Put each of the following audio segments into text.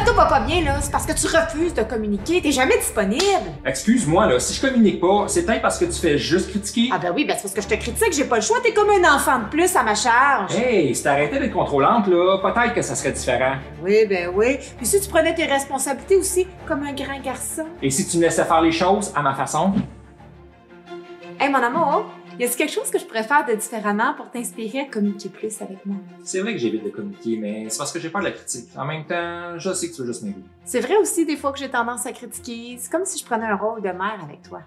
tout va pas bien, là, c'est parce que tu refuses de communiquer, t'es jamais disponible. Excuse-moi, là, si je communique pas, c'est peut-être parce que tu fais juste critiquer. Ah ben oui, ben c'est parce que je te critique, j'ai pas le choix, t'es comme un enfant de plus à ma charge. Hey, si t'arrêtais d'être contrôlante, là, peut-être que ça serait différent. Oui, ben oui. Puis si tu prenais tes responsabilités aussi comme un grand garçon. Et si tu me laissais faire les choses à ma façon? Hey, mon amour, y a-t-il quelque chose que je pourrais faire de différemment pour t'inspirer à communiquer plus avec moi? C'est vrai que j'évite de communiquer, mais c'est parce que j'ai peur de la critique. En même temps, je sais que tu veux juste m'aider. C'est vrai aussi des fois que j'ai tendance à critiquer. C'est comme si je prenais un rôle de mère avec toi.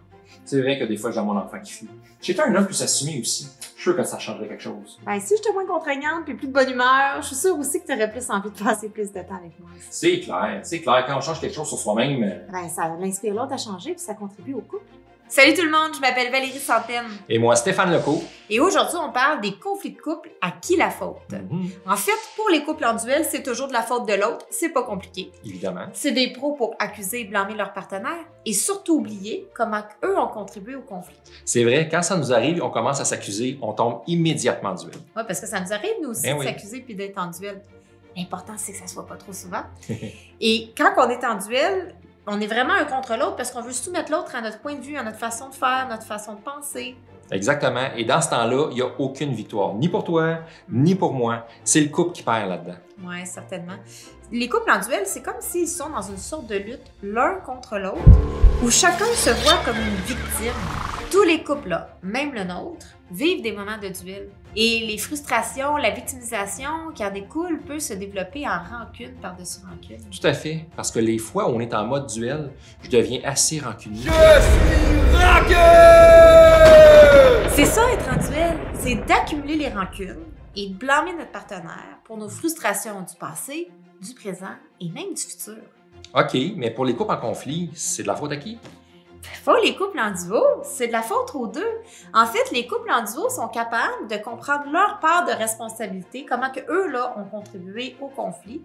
C'est vrai que des fois, j'ai mon enfant qui fuit. J'étais un homme plus assumé aussi. Je suis sûr que ça changerait quelque chose. Ben, si j'étais moins contraignante puis plus de bonne humeur, je suis sûre aussi que t'aurais plus envie de passer plus de temps avec moi. C'est clair, quand on change quelque chose sur soi-même... Ben, ça l'inspire l'autre à changer puis ça contribue au couple. Salut tout le monde, je m'appelle Valérie Santaine. Et moi, Stéphane Lecault. Et aujourd'hui, on parle des conflits de couple, à qui la faute? En fait, pour les couples en duel, c'est toujours de la faute de l'autre, c'est pas compliqué. Évidemment. C'est des pros pour accuser et blâmer leur partenaire et surtout oublier comment eux ont contribué au conflit. C'est vrai, quand ça nous arrive, on commence à s'accuser, on tombe immédiatement en duel. Oui, parce que ça nous arrive, nous aussi, Ben de oui. s'accuser puis d'être en duel. L'important, c'est que ça soit pas trop souvent. Et quand on est en duel, on est vraiment un contre l'autre parce qu'on veut soumettre l'autre à notre point de vue, à notre façon de faire, notre façon de penser. Exactement. Et dans ce temps-là, il n'y a aucune victoire, ni pour toi, ni pour moi. C'est le couple qui perd là-dedans. Oui, certainement. Les couples en duel, c'est comme s'ils sont dans une sorte de lutte l'un contre l'autre, où chacun se voit comme une victime. Tous les couples-là, même le nôtre, vivent des moments de duel. Et les frustrations, la victimisation qui en découle peut se développer en rancune par-dessus rancune. Tout à fait. Parce que les fois où on est en mode duel, je deviens assez rancunier. Je suis rancune! C'est ça, être en duel. C'est d'accumuler les rancunes et de blâmer notre partenaire pour nos frustrations du passé, du présent et même du futur. OK, mais pour les couples en conflit, c'est de la faute à qui? Pas les couples en duo, c'est de la faute aux deux. En fait, les couples en duo sont capables de comprendre leur part de responsabilité, comment que eux là ont contribué au conflit,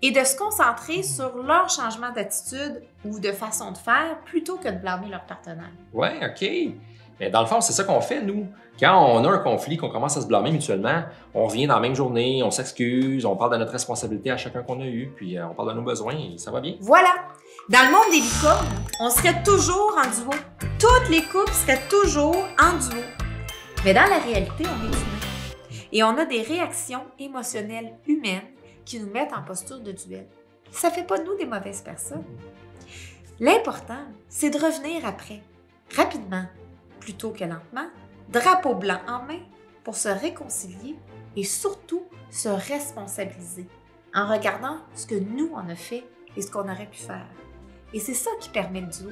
et de se concentrer sur leur changement d'attitude ou de façon de faire plutôt que de blâmer leur partenaire. Ouais, OK. Mais dans le fond, c'est ça qu'on fait, nous. Quand on a un conflit, qu'on commence à se blâmer mutuellement, on revient dans la même journée, on s'excuse, on parle de notre responsabilité à chacun qu'on a eu, puis on parle de nos besoins et ça va bien. Voilà! Dans le monde des licornes, on serait toujours en duo. Toutes les couples seraient toujours en duo. Mais dans la réalité, on est humain. Et on a des réactions émotionnelles humaines qui nous mettent en posture de duel. Ça fait pas de nous des mauvaises personnes. L'important, c'est de revenir après, rapidement, plutôt que lentement, drapeau blanc en main, pour se réconcilier et surtout se responsabiliser en regardant ce que nous on a fait et ce qu'on aurait pu faire. Et c'est ça qui permet le duo.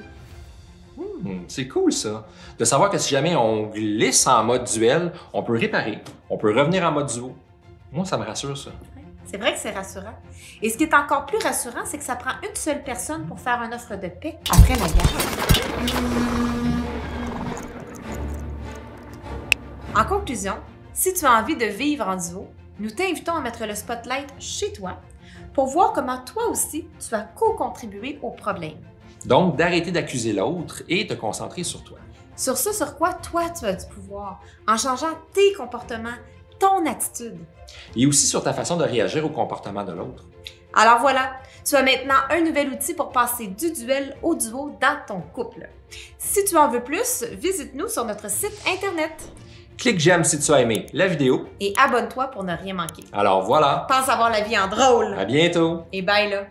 C'est cool ça, de savoir que si jamais on glisse en mode duel, on peut réparer, on peut revenir en mode duo. Moi, ça me rassure ça. C'est vrai que c'est rassurant. Et ce qui est encore plus rassurant, c'est que ça prend une seule personne pour faire une offre de paix après la guerre. En conclusion, si tu as envie de vivre en duo, nous t'invitons à mettre le spotlight chez toi pour voir comment toi aussi tu as co-contribué au problème. Donc, d'arrêter d'accuser l'autre et te concentrer sur toi. Sur ce sur quoi toi tu as du pouvoir, en changeant tes comportements, ton attitude. Et aussi sur ta façon de réagir au comportement de l'autre. Alors voilà, tu as maintenant un nouvel outil pour passer du duel au duo dans ton couple. Si tu en veux plus, visite-nous sur notre site internet. Clique j'aime si tu as aimé la vidéo. Et abonne-toi pour ne rien manquer. Alors voilà, Pense avoir la vie en drôle. à bientôt! Et bye là!